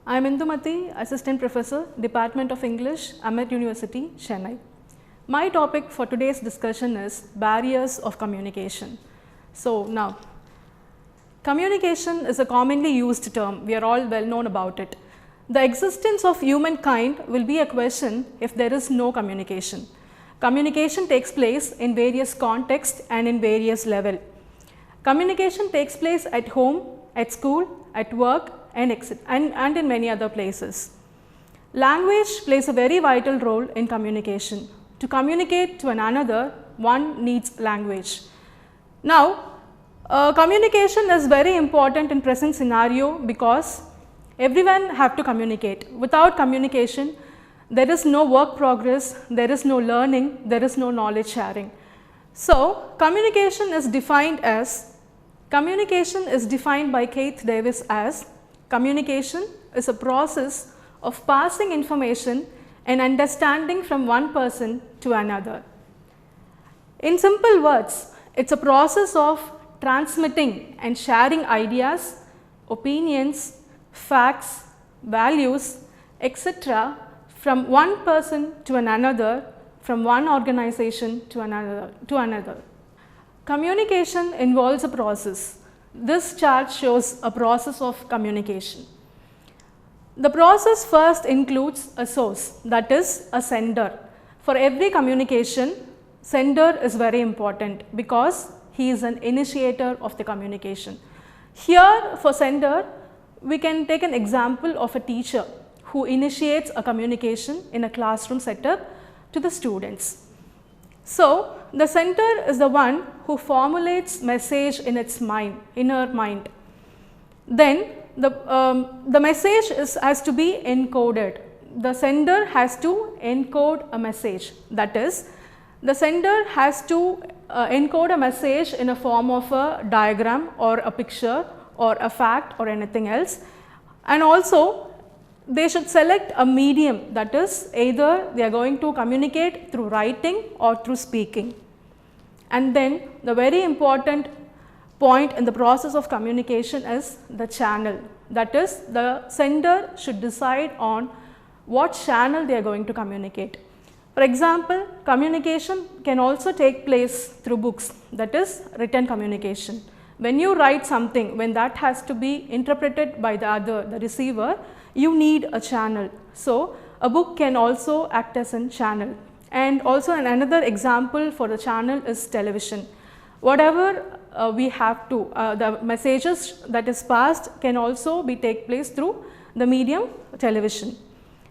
I am Indhumathi, Assistant Professor, Department of English, Amet University, Chennai. My topic for today's discussion is barriers of communication. So now, communication is a commonly used term. We are all well known about it. The existence of humankind will be a question if there is no communication. Communication takes place in various contexts and in various levels. Communication takes place at home, at school, at work, and in many other places. Language plays a very vital role in communication. To communicate to another, one needs language. Now, communication is very important in present scenario because everyone have to communicate. Without communication, there is no work progress, there is no learning, there is no knowledge sharing. So, communication is defined by Keith Davis as communication is a process of passing information and understanding from one person to another. In simple words, it's a process of transmitting and sharing ideas, opinions, facts, values, etc. from one person to another, from one organization to another. Communication involves a process. This chart shows a process of communication. The process first includes a source, that is a sender. For every communication, sender is very important because he is an initiator of the communication. Here for sender, we can take an example of a teacher who initiates a communication in a classroom setup to the students. So, the sender is the one who formulates message in its mind, in her mind. Then the message has to be encoded. The sender has to encode a message. That is, the sender has to encode a message in a form of a diagram or a picture or a fact or anything else. And also, they should select a medium, that is either they are going to communicate through writing or through speaking. And then the very important point in the process of communication is the channel, that is the sender should decide on what channel they are going to communicate. For example, communication can also take place through books, that is written communication. When you write something, when that has to be interpreted by the receiver, you need a channel. So, a book can also act as a channel. And also another example for the channel is television. Whatever we have to, the messages that is passed can also take place through the medium television.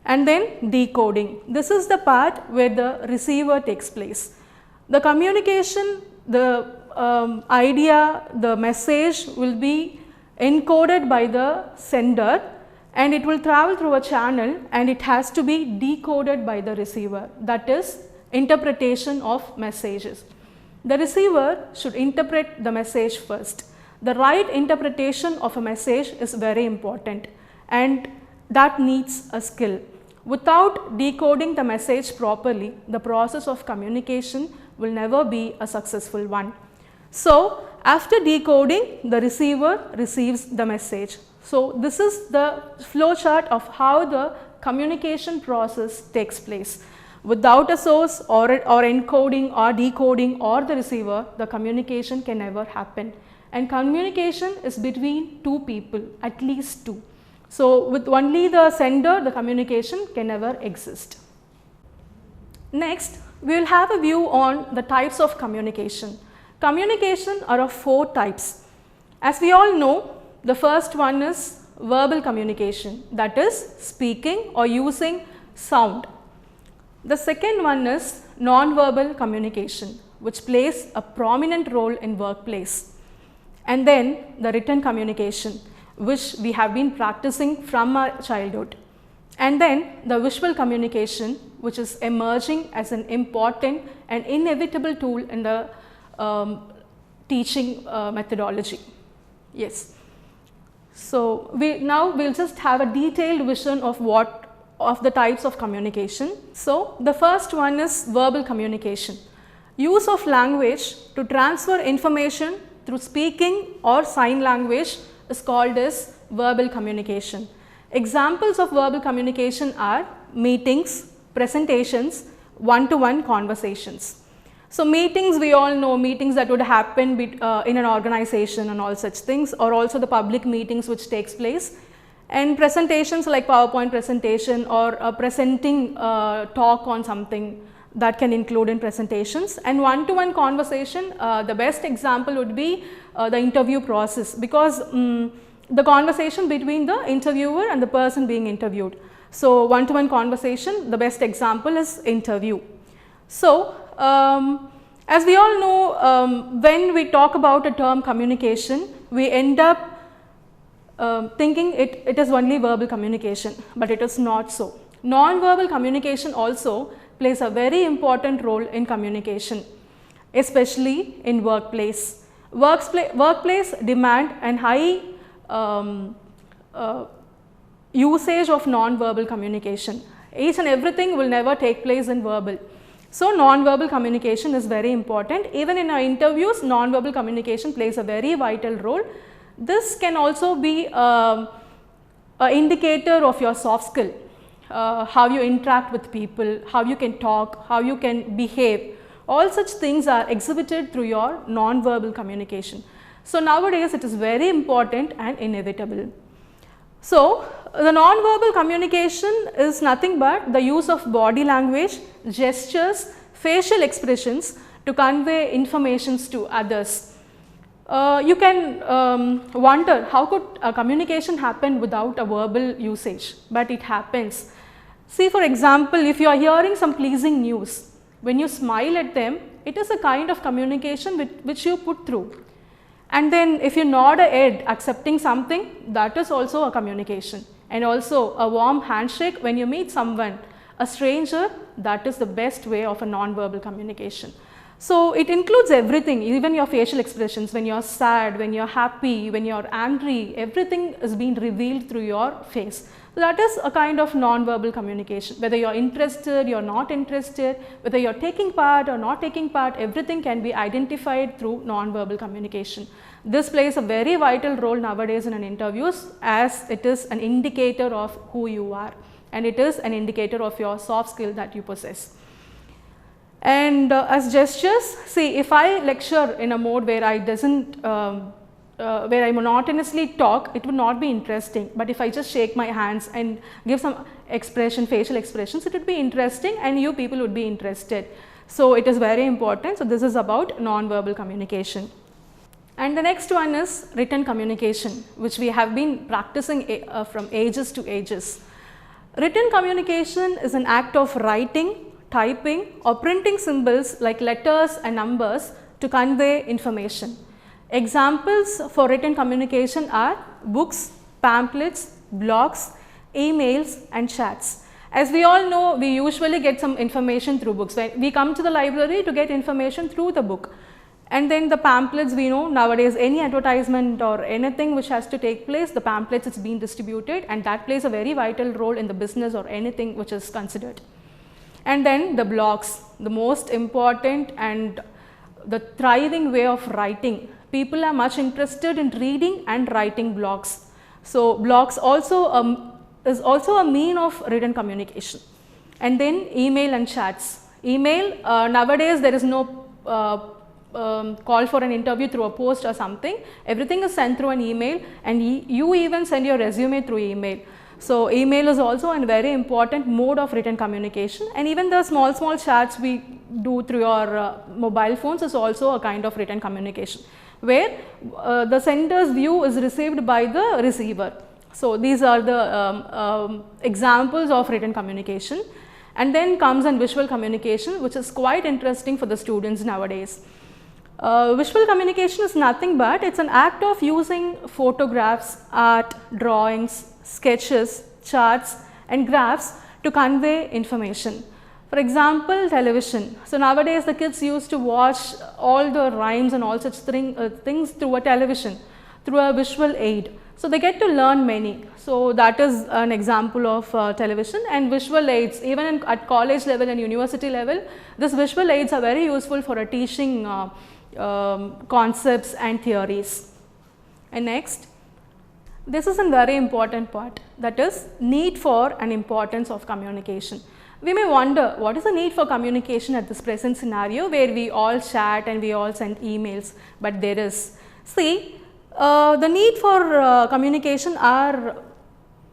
And then decoding. This is the part where the receiver takes place. The communication, the idea, the message will be encoded by the sender and it will travel through a channel and it has to be decoded by the receiver, that is interpretation of messages. The receiver should interpret the message first. The right interpretation of a message is very important and that needs a skill. Without decoding the message properly, the process of communication will never be a successful one. So, after decoding, the receiver receives the message. So, this is the flow chart of how the communication process takes place. Without a source or encoding or decoding or the receiver, the communication can never happen. And communication is between two people, at least two. So, with only the sender, the communication can never exist. Next, we will have a view on the types of communication. Communication are of 4 types. As we all know, the first one is verbal communication, that is speaking or using sound. The second one is non-verbal communication, which plays a prominent role in workplace. And then the written communication, which we have been practicing from our childhood. And then the visual communication, which is emerging as an important and inevitable tool in the teaching methodology. Yes. So now we'll just have a detailed vision of the types of communication. So the first one is verbal communication. Use of language to transfer information through speaking or sign language is called as verbal communication. Examples of verbal communication are meetings, presentations, one-to-one conversations. So meetings, we all know meetings that would happen in an organization and all such things, or also the public meetings which takes place. And presentations like PowerPoint presentation or presenting talk on something, that can include in presentations. And one-to-one conversation, the best example would be the interview process, because the conversation between the interviewer and the person being interviewed. So one-to-one conversation, the best example is interview. So as we all know, when we talk about a term communication, we end up thinking it is only verbal communication, but it is not so. Non-verbal communication also plays a very important role in communication, especially in workplace. Workplace demand and high usage of non-verbal communication. Each and everything will never take place in verbal. So non-verbal communication is very important. Even in our interviews, non-verbal communication plays a very vital role. This can also be an indicator of your soft skill. How you interact with people, how you can talk, how you can behave. All such things are exhibited through your non-verbal communication. So nowadays it is very important and inevitable. So the non-verbal communication is nothing but the use of body language, gestures, facial expressions to convey informations to others. You can wonder how could a communication happen without a verbal usage, but it happens. See, for example, if you are hearing some pleasing news, when you smile at them, it is a kind of communication which you put through. And then if you nod a head accepting something, that is also a communication. And also a warm handshake when you meet someone, a stranger, that is the best way of a non-verbal communication. So it includes everything, even your facial expressions. When you are sad, when you are happy, when you are angry, everything is being revealed through your face. So that is a kind of non-verbal communication. Whether you are interested, you are not interested, whether you are taking part or not taking part, everything can be identified through non-verbal communication. This plays a very vital role nowadays in an interviews, as it is an indicator of who you are, and it is an indicator of your soft skill that you possess. And as gestures, see, if I lecture in a mode where where I monotonously talk, it would not be interesting. But if I just shake my hands and give some expression, facial expressions, it would be interesting and you people would be interested. So it is very important. So this is about non-verbal communication. And the next one is written communication, which we have been practicing from ages to ages. Written communication is an act of writing, typing or printing symbols like letters and numbers to convey information. Examples for written communication are books, pamphlets, blogs, emails and chats. As we all know, we usually get some information through books. We come to the library to get information through the book. And then the pamphlets, we know nowadays any advertisement or anything which has to take place, the pamphlets is being distributed, and that plays a very vital role in the business or anything which is considered. And then the blogs, the most important and the thriving way of writing. People are much interested in reading and writing blogs. So blogs also is also a mean of written communication. And then email and chats. Email, nowadays there is no call for an interview through a post or something. Everything is sent through an email, and you even send your resume through email. So email is also a very important mode of written communication, and even the small chats we do through your mobile phones is also a kind of written communication, where the sender's view is received by the receiver. So, these are the examples of written communication, and then comes in visual communication, which is quite interesting for the students nowadays. Visual communication is nothing but it's an act of using photographs, art, drawings, sketches, charts and graphs to convey information. For example, television. So, nowadays the kids used to watch all the rhymes and all such things through a television, through a visual aid. So, they get to learn many. So, that is an example of television and visual aids. Even at college level and university level, these visual aids are very useful for teaching concepts and theories. And next, this is a very important part, that is need for and importance of communication. We may wonder what is the need for communication at this present scenario where we all chat and we all send emails, but there is. See, the need for communication are,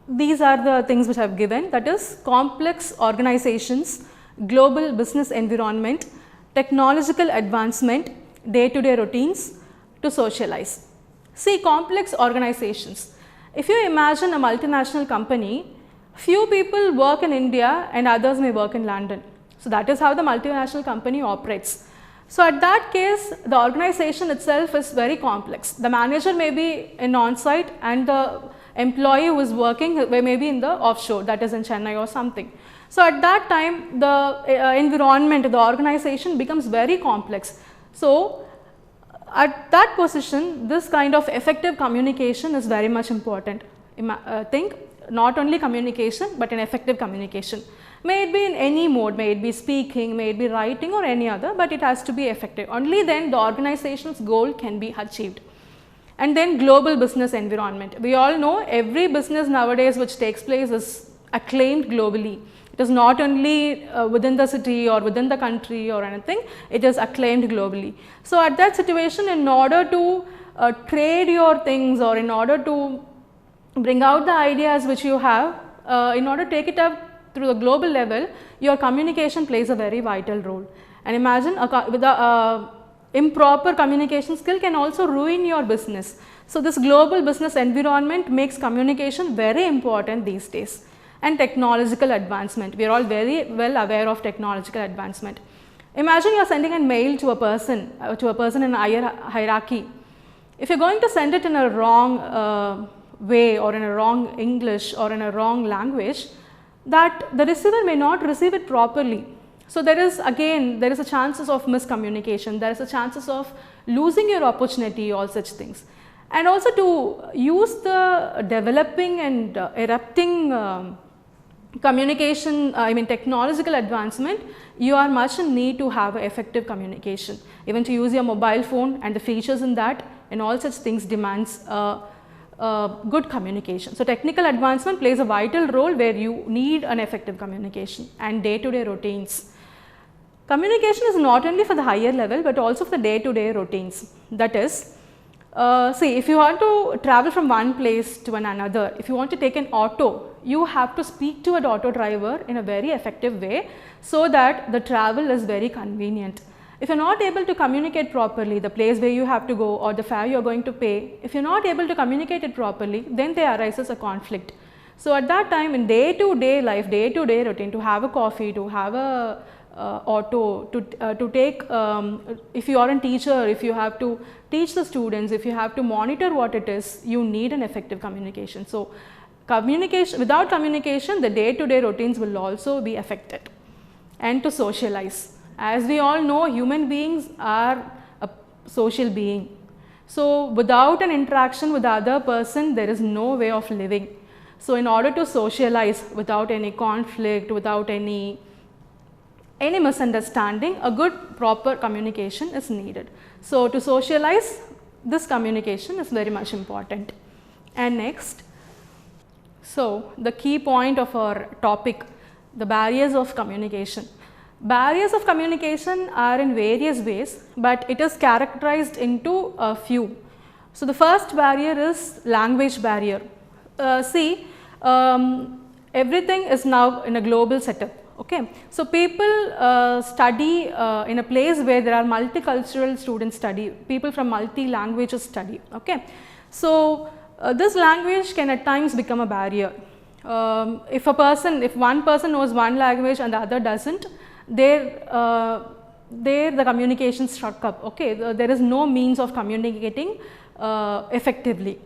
these are the things which I have given, that is complex organizations, global business environment, technological advancement, day-to-day routines to socialize. See, complex organizations. If you imagine a multinational company, few people work in India and others may work in London. So, that is how the multinational company operates. So, at that case, the organization itself is very complex. The manager may be in on-site and the employee who is working may be in the offshore, that is in Chennai or something. So, at that time the environment, the organization becomes very complex. So, at that position, this kind of effective communication is very much important. Think not only communication, but an effective communication. May it be in any mode, may it be speaking, may it be writing or any other, but it has to be effective. Only then the organization's goal can be achieved. And then global business environment. We all know every business nowadays which takes place is acclaimed globally. It is not only within the city or within the country or anything, it is acclaimed globally. So, at that situation, in order to trade your things or in order to bring out the ideas which you have, in order to take it up through the global level, your communication plays a very vital role. And imagine with the improper communication skill can also ruin your business. So, this global business environment makes communication very important these days. And technological advancement, we are all very well aware of technological advancement. Imagine you are sending a mail to a person in a hierarchy. If you are going to send it in a wrong way or in a wrong English or in a wrong language, that the receiver may not receive it properly. So, there is a chances of miscommunication, there is a chances of losing your opportunity, all such things. And also to use the developing and erupting communication, technological advancement, you are much in need to have effective communication. Even to use your mobile phone and the features in that and all such things demands good communication. So, technical advancement plays a vital role where you need an effective communication and day-to-day routines. Communication is not only for the higher level, but also for the day-to-day routines. That is, see, if you want to travel from one place to another, if you want to take an auto, you have to speak to an auto driver in a very effective way so that the travel is very convenient. If you are not able to communicate properly the place where you have to go or the fare you are going to pay, if you are not able to communicate it properly, then there arises a conflict. So, at that time in day-to-day life, day-to-day routine, to have a coffee, to have a auto, to take, if you are a teacher, if you have to teach the students, if you have to monitor what it is, you need an effective communication. So, without communication, the day-to-day routines will also be affected. And to socialize. As we all know, human beings are a social being. So, without an interaction with the other person, there is no way of living. So, in order to socialize without any conflict, without any misunderstanding, a good proper communication is needed. So, to socialize, this communication is very much important. And next, so the key point of our topic, the barriers of communication. Barriers of communication are in various ways, but it is characterized into a few. So, the first barrier is language barrier. See, everything is now in a global setup. Okay. So, people study in a place where there are multicultural students study, people from multi languages study. Okay. So, This language can at times become a barrier. If one person knows one language and the other doesn't, there the communication struck up. Okay, there is no means of communicating effectively.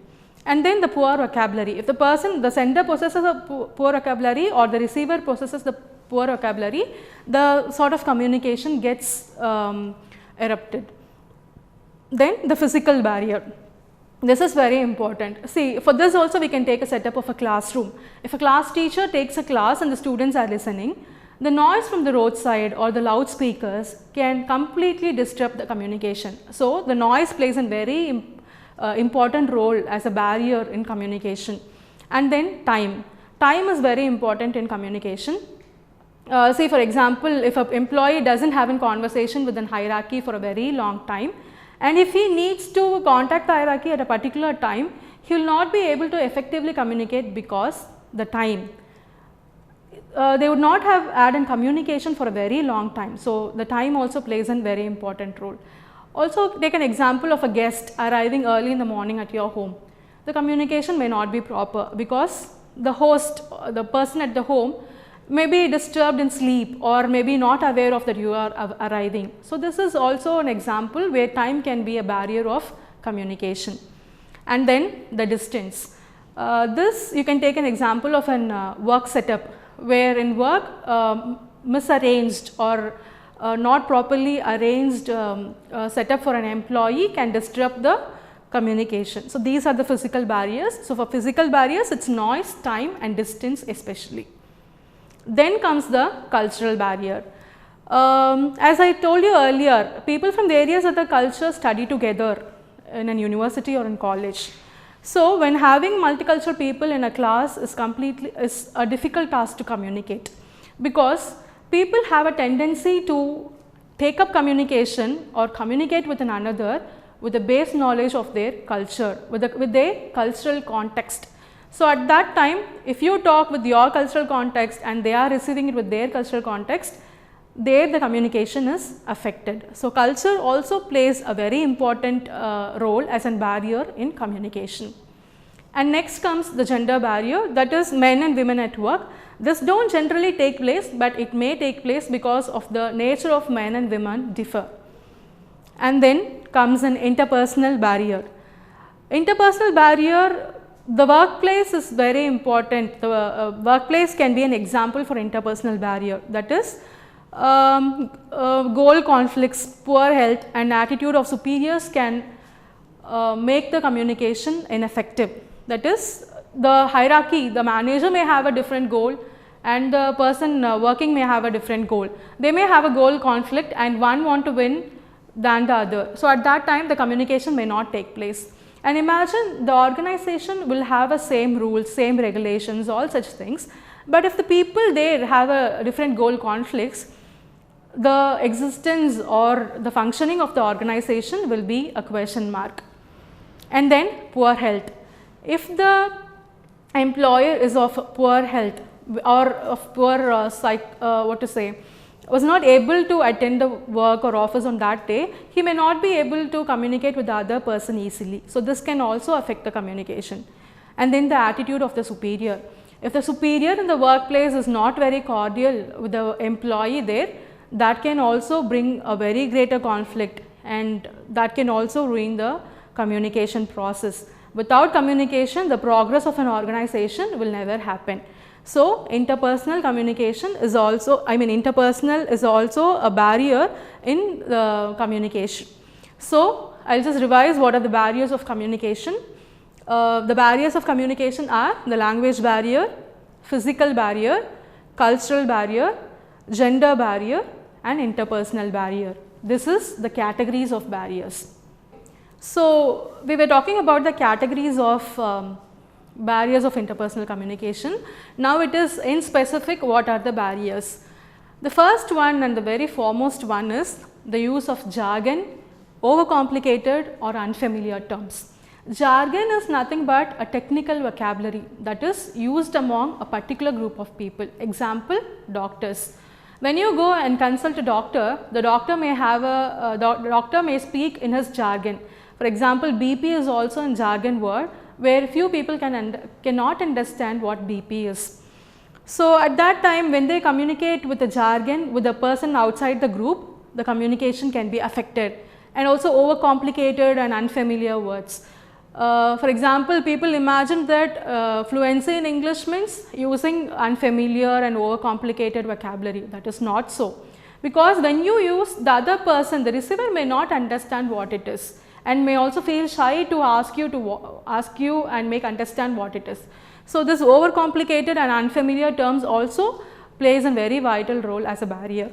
And then the poor vocabulary. If the sender possesses a poor vocabulary or the receiver possesses the poor vocabulary, the sort of communication gets erupted. Then the physical barrier. This is very important. See, for this also we can take a setup of a classroom. If a class teacher takes a class and the students are listening, the noise from the roadside or the loudspeakers can completely disrupt the communication. So, the noise plays a very important role as a barrier in communication. And then time. Time is very important in communication. Say for example, if an employee doesn't have a conversation with a hierarchy for a very long time, and if he needs to contact the hierarchy at a particular time, he will not be able to effectively communicate because the time. They would not have had a communication for a very long time. So, the time also plays a very important role. Also take an example of a guest arriving early in the morning at your home. The communication may not be proper because the host, the person at the home may be disturbed in sleep or may be not aware of that you are arriving. So, this is also an example where time can be a barrier of communication. And then the distance. This you can take an example of an work setup where in work misarranged or not properly arranged setup for an employee can disrupt the communication. So, these are the physical barriers. So, for physical barriers it is noise, time and distance especially. Then comes the cultural barrier. As I told you earlier, people from various other cultures study together in a university or in college. So, when having multicultural people in a class is a difficult task to communicate, because people have a tendency to take up communication or communicate with another with a base knowledge of their culture, with their cultural context. So, at that time if you talk with your cultural context and they are receiving it with their cultural context, there the communication is affected. So, culture also plays a very important role as a barrier in communication. And next comes the gender barrier, that is men and women at work. This do not generally take place, but it may take place because of the nature of men and women differ. And then comes an interpersonal barrier. Interpersonal barrier, the workplace is very important. The workplace can be an example for interpersonal barrier, that is goal conflicts, poor health and attitude of superiors can make the communication ineffective. That is, the hierarchy, the manager may have a different goal and the person working may have a different goal. They may have a goal conflict and one want to win than the other. So, at that time the communication may not take place. And imagine the organization will have a same rules, same regulations, all such things, but if the people there have a different goal conflicts, the existence or the functioning of the organization will be a question mark. And then poor health. If the employer is of poor health or of poor was not able to attend the work or office on that day, he may not be able to communicate with the other person easily. So, this can also affect the communication. And then the attitude of the superior. If the superior in the workplace is not very cordial with the employee there, that can also bring a very greater conflict and that can also ruin the communication process. Without communication, the progress of an organization will never happen. So, interpersonal communication is also, interpersonal is also a barrier in the communication. So, I will just revise what are the barriers of communication. The barriers of communication are the language barrier, physical barrier, cultural barrier, gender barrier and interpersonal barrier. This is the categories of barriers. So, we were talking about the categories of barriers of interpersonal communication. Now, it is in specific what are the barriers. The first one and the very foremost one is the use of jargon, overcomplicated or unfamiliar terms. Jargon is nothing but a technical vocabulary that is used among a particular group of people. Example, doctors. When you go and consult a doctor, the doctor may have doctor may speak in his jargon. For example, BP is also a jargon word where few people cannot understand what BP is. So, at that time when they communicate with the jargon with the person outside the group, the communication can be affected, and also overcomplicated and unfamiliar words. For example, people imagine that fluency in English means using unfamiliar and overcomplicated vocabulary. That is not so, because when you use, the other person, the receiver may not understand what it is and may also feel shy to ask you and make understand what it is. So, this overcomplicated and unfamiliar terms also plays a very vital role as a barrier.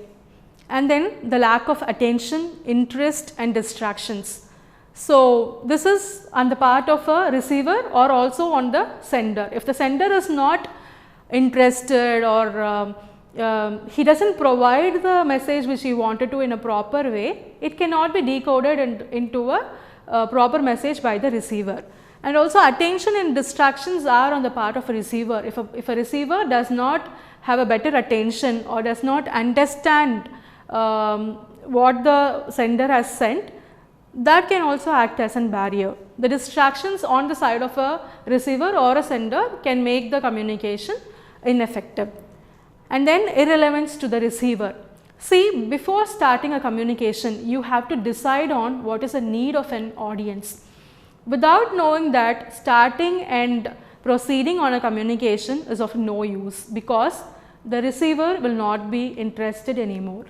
And then the lack of attention, interest and distractions. So, this is on the part of a receiver or also on the sender. If the sender is not interested or he does not provide the message which he wanted to in a proper way, it cannot be decoded into a proper message by the receiver. And also attention and distractions are on the part of a receiver. If a receiver does not have a better attention or does not understand what the sender has sent, that can also act as a barrier. The distractions on the side of a receiver or a sender can make the communication ineffective. And then irrelevance to the receiver. See, before starting a communication, you have to decide on what is the need of an audience. Without knowing that, starting and proceeding on a communication is of no use, because the receiver will not be interested anymore.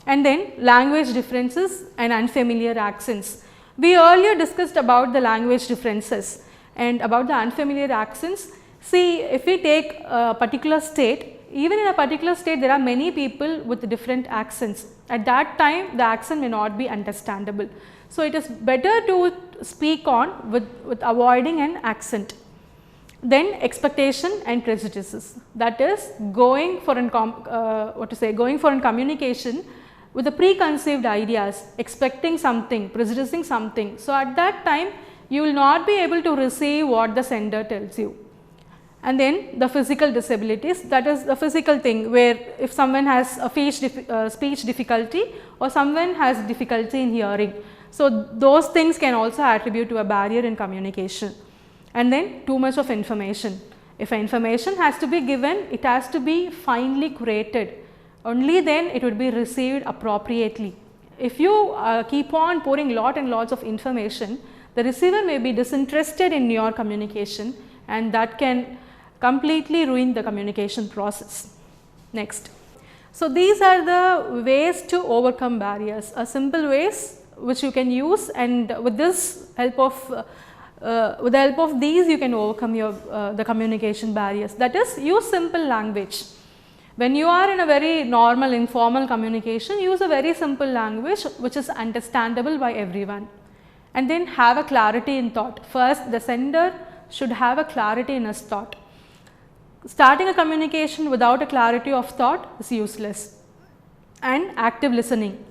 And then language differences and unfamiliar accents. We earlier discussed about the language differences and about the unfamiliar accents. See, if we take a particular state, even in a particular state there are many people with different accents. At that time the accent may not be understandable. So, it is better to speak on with avoiding an accent. Then expectation and prejudices, that is going for a communication with the preconceived ideas, expecting something, prejudicing something. So, at that time you will not be able to receive what the sender tells you. And then the physical disabilities, that is the physical thing, where if someone has a speech difficulty or someone has difficulty in hearing. So, those things can also attribute to a barrier in communication. And then too much of information. If information has to be given, it has to be finely curated. Only then it would be received appropriately. If you keep on pouring lot and lots of information, the receiver may be disinterested in your communication, and that can completely ruin the communication process. Next. So, these are the ways to overcome barriers, simple ways which you can use, and with this help of with the help of these you can overcome your the communication barriers. That is, use simple language. When you are in a very normal informal communication, use a very simple language which is understandable by everyone, and then have a clarity in thought. First, the sender should have a clarity in his thought. Starting a communication without a clarity of thought is useless. And active listening.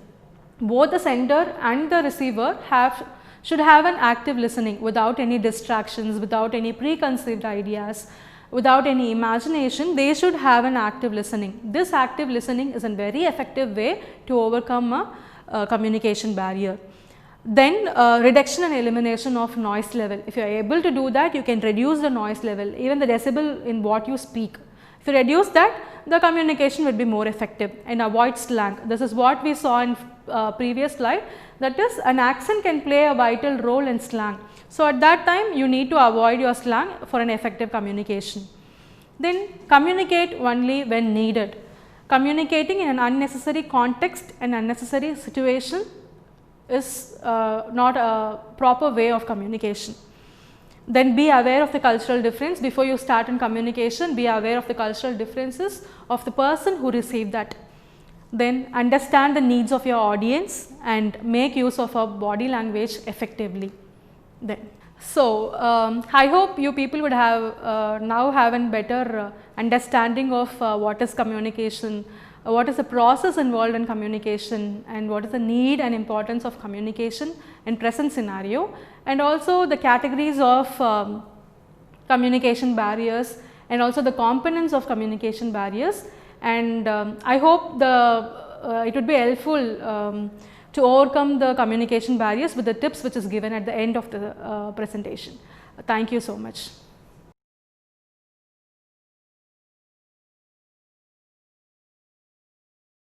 Both the sender and the receiver should have an active listening without any distractions, without any preconceived ideas, without any imagination. They should have an active listening. This active listening is a very effective way to overcome a communication barrier. Then reduction and elimination of noise level. If you are able to do that, you can reduce the noise level, even the decibel in what you speak. If you reduce that, the communication will be more effective. And avoid slang. This is what we saw in previous slide, that is, an accent can play a vital role in slang. So, at that time you need to avoid your slang for an effective communication. Then communicate only when needed. Communicating in an unnecessary context and unnecessary situation is not a proper way of communication. Then be aware of the cultural difference. Before you start in communication, be aware of the cultural differences of the person who received that. Then understand the needs of your audience and make use of our body language effectively. Then, so I hope you people would have now have a better understanding of what is communication, what is the process involved in communication, and what is the need and importance of communication in present scenario, and also the categories of communication barriers and also the components of communication barriers. And I hope it would be helpful to overcome the communication barriers with the tips which is given at the end of the presentation. Thank you so much.